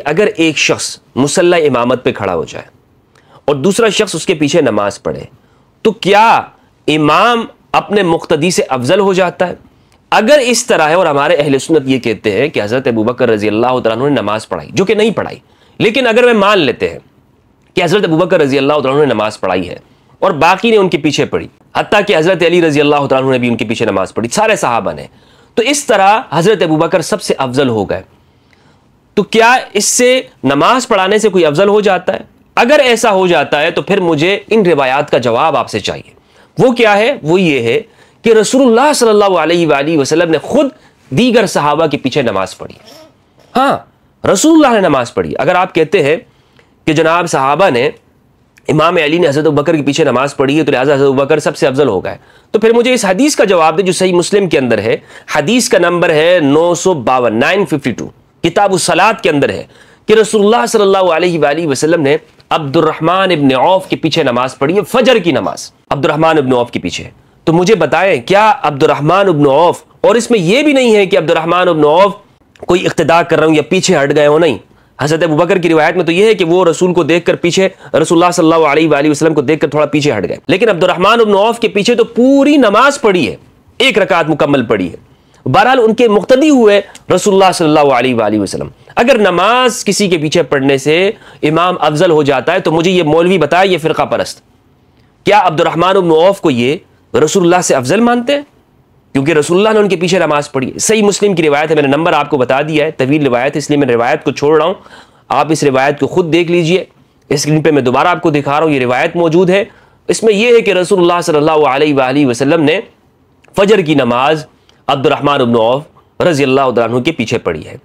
اگر ایک شخص مصلی امامت پہ کھڑا ہو جائے اور دوسرا شخص اس کے پیچھے نماز پڑھے تو کیا امام اپنے مقتدی سے افضل ہو جاتا ہے؟ اگر اس طرح ہے، اور ہمارے اہل سنت یہ کہتے ہیں کہ حضرت ابوبکر رضی اللہ تعالیٰ عنہ نے نماز پڑھائی، جو کہ نہیں پڑھائی، لیکن اگر میں مان لیتے ہیں کہ حضرت ابوبکر رضی اللہ تعالیٰ عنہ نے نماز پڑھائی ہے اور باقی نے ان کے پیچھے پڑھی، حتیٰ کہ حضرت علی رضی اللہ تعالیٰ عنہ نے بھی ان کے پیچھے نماز پڑھی، سارے صحابہ نے، تو اس طرح حضرت ابوبکر سب سے افضل ہو گئے، تو کیا اس سے نماز پڑھانے سے کوئی افضل ہو جاتا ہے؟ اگر ایسا ہو جاتا ہے تو پھر مجھے ان روایات کا جواب آپ سے چاہیے۔ وہ کیا ہے؟ وہ یہ ہے کہ رسول اللہ صلی اللہ علیہ وآلہ وسلم نے خود دیگر صحابہ کے پیچھے نماز پڑھی۔ ہاں، رسول اللہ نے نماز پڑھی۔ اگر آپ کہتے ہیں کہ جناب صحابہ نے، امام علی نے حضرت ابوبکر کے پیچھے نماز پڑھی ہے تو لہٰذا حضرت ابوبکر سب سے افضل ہو گئے، تو پھر مجھے اس حدیث کا جواب دے جو صحیح مسلم کے اندر ہے، حدیث کا نمبر ہے 952 کتاب الصلاۃ کے اندر ہے کہ رسول اللہ صلی اللہ علیہ وآلہ وسلم نے عبد الرحمن ابن عوف کے پیچھے نماز پڑھی ہے، فجر کی نماز، عبد الرحمن ابن عوف کے پیچھے۔ تو مجھے بتائیں کیا عبد الرحمن ابن عوف، اور اس میں یہ بھی نہیں ہے کہ عبد الرحمن ابن عوف کوئی اقتداء کر رہا ہوں یا پیچھے ہٹ گئے ہو، نہیں، حضرت ابوبکر کی روایت میں تو یہ ہے کہ وہ رسول کو دیکھ کر پیچھے، رسول اللہ صلی اللہ علیہ وآلہ وسلم کو دیکھ کر تھوڑا پیچھے ہٹ گئے، لیکن عبد الرحمن ابن عوف کے پیچھے تو پوری نماز پڑھی ہے، ایک رکعت مکمل پڑھی ہے، بہرحال ان کے مقتدی ہوئے رسول اللہ صلی اللہ علیہ وآلہ وسلم۔ اگر نماز کسی کے پیچھے پڑھنے سے امام افضل ہو جاتا ہے تو مجھے یہ مولوی بتائے، یہ فرقہ پرست، کیا عبد الرحمن ابن عوف کو یہ رسول اللہ سے افضل مانتے ہیں؟ کیونکہ رسول اللہ نے ان کے پیچھے نماز پڑھی ہے۔ صحیح مسلم کی روایت ہے، میں نے نمبر آپ کو بتا دیا ہے، طویل روایت ہے اس لیے میں روایت کو چھوڑ رہا ہوں، آپ اس روایت کو خود دیکھ لیجئے، اسکرین پہ میں دوبارہ آپ کو دکھا رہا ہوں، یہ روایت موجود ہے۔ اس میں یہ ہے کہ رسول اللہ صلی اللہ علیہ وآلہ وسلم نے فجر کی نماز عبد الرحمن ابن عوف رضی اللہ تعالیٰ عنہ کے پیچھے پڑھی ہے۔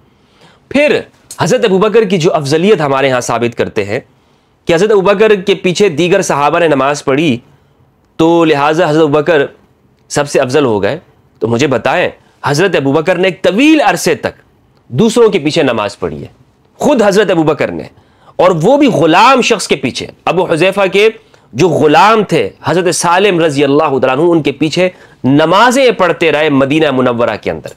پھر حضرت ابوبکر کی جو افضلیت ہمارے ہاں ثابت کرتے ہیں کہ حضرت ابوبکر کے پیچھے دیگر صحابہ نے نماز پڑھی تو لہٰذا حضرت ابوبکر سب سے افضل ہو گئے، تو مجھے بتائیں حضرت ابوبکر نے ایک طویل عرصے تک دوسروں کے پیچھے نماز پڑھی ہے، خود حضرت ابوبکر نے، اور وہ بھی غلام شخص کے پیچھے، ابو حذیفہ کے جو غلام تھے حضرت سالم رضی اللہ تعالیٰ عنہ، ان کے پیچھے نمازیں پڑھتے رہے مدینہ منورہ کے اندر،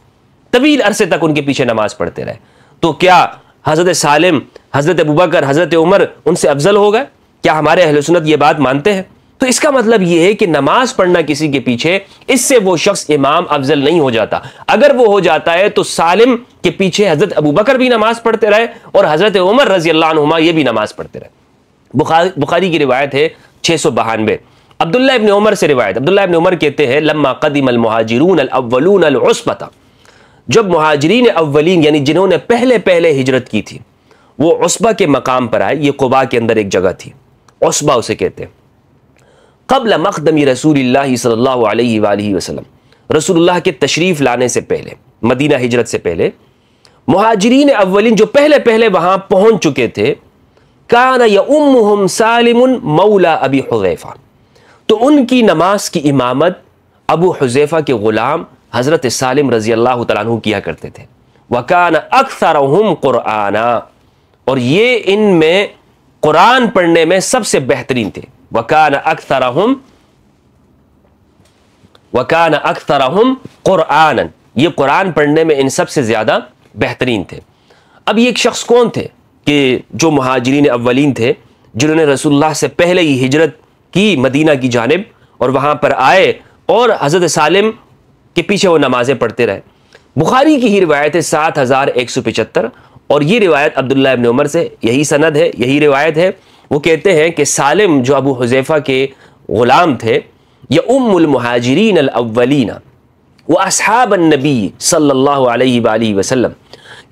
طویل عرصے تک ان کے پیچھے نماز پڑھتے رہے، تو کیا حضرت سالم، حضرت ابوبکر، حضرت عمر ان سے افضل ہو گئے؟ کیا ہمارے اہل سنت یہ بات مانتے ہیں؟ تو اس کا مطلب یہ ہے کہ نماز پڑھنا کسی کے پیچھے، اس سے وہ شخص امام افضل نہیں ہو جاتا۔ اگر وہ ہو جاتا ہے تو سالم کے پیچھے حضرت ابوبکر بھی نماز پڑھتے رہے اور حضرت عمر رضی اللہ عنہما یہ بھی نماز پڑھتے رہے۔ بخاری کی روایت ہے 692، عبداللہ ابن عمر سے روایت، عبداللہ ابن عمر کہتے ہیں لما قدم المہاجرون الاولون العصبۃ، جب مہاجرین اولین یعنی جنہوں نے پہلے ہجرت کی تھی وہ عصبہ کے مقام پر آئے، یہ قباء کے اندر ایک جگہ تھی، عصبہ اسے کہتے ہیں، قبل مقدم رسول اللہ صلی اللہ علیہ وآلہ وسلم، رسول اللہ کے تشریف لانے سے پہلے، مدینہ ہجرت سے پہلے، مہاجرین اولین جو پہلے وہاں پہنچ چکے تھے، کان یؤمہم سالم مولا ابی حذیفہ، تو ان کی نماز کی امامت ابو حذیفہ کے غلام حضرت سالم رضی اللہ تعالیٰ عنہ کیا کرتے تھے، وکان اکثرہم قرآنا، اور یہ ان میں قرآن پڑھنے میں سب سے بہترین تھے، وکان اکثرہم قرآنا، یہ قرآن پڑھنے میں ان سب سے زیادہ بہترین تھے۔ اب یہ ایک شخص کون تھے کہ جو مہاجرین اولین تھے جنہوں نے رسول اللہ سے پہلے ہی ہجرت کی مدینہ کی جانب اور وہاں پر آئے اور حضرت سالم کے پیچھے وہ نمازیں پڑھتے رہے۔ بخاری کی ہی روایت ہے 7175، اور یہ روایت عبداللہ ابن عمر سے، یہی سند ہے، یہی روایت ہے۔ وہ کہتے ہیں کہ سالم جو ابو حذیفہ کے غلام تھے، یؤم المہاجرین الاولین واصحاب النبی صلی اللہ علیہ وآلہ وسلم،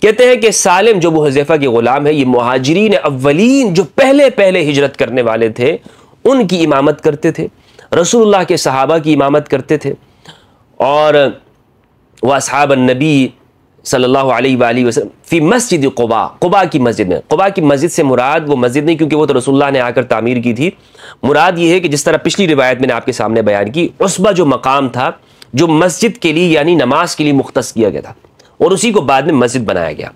کہتے ہیں کہ سالم جو ابو حذیفہ کے غلام ہے، یہ مہاجرین اولین جو پہلے ہجرت کرنے والے تھے ان کی امامت کرتے تھے، رسول اللہ کے صحابہ کی امامت کرتے تھے، اور واصحاب النبی صلی اللہ علیہ وآلہ وسلم فی مسجد قباء، قباء کی مسجد میں۔ قباء کی مسجد سے مراد وہ مسجد نہیں کیونکہ وہ تو رسول اللہ نے آ کر تعمیر کی تھی، مراد یہ ہے کہ جس طرح پچھلی روایت میں نے آپ کے سامنے بیان کی، عصبہ جو مقام تھا جو مسجد کے لیے یعنی نماز کے لیے مختص کیا گیا تھا اور اسی کو بعد میں مسجد بنایا گیا۔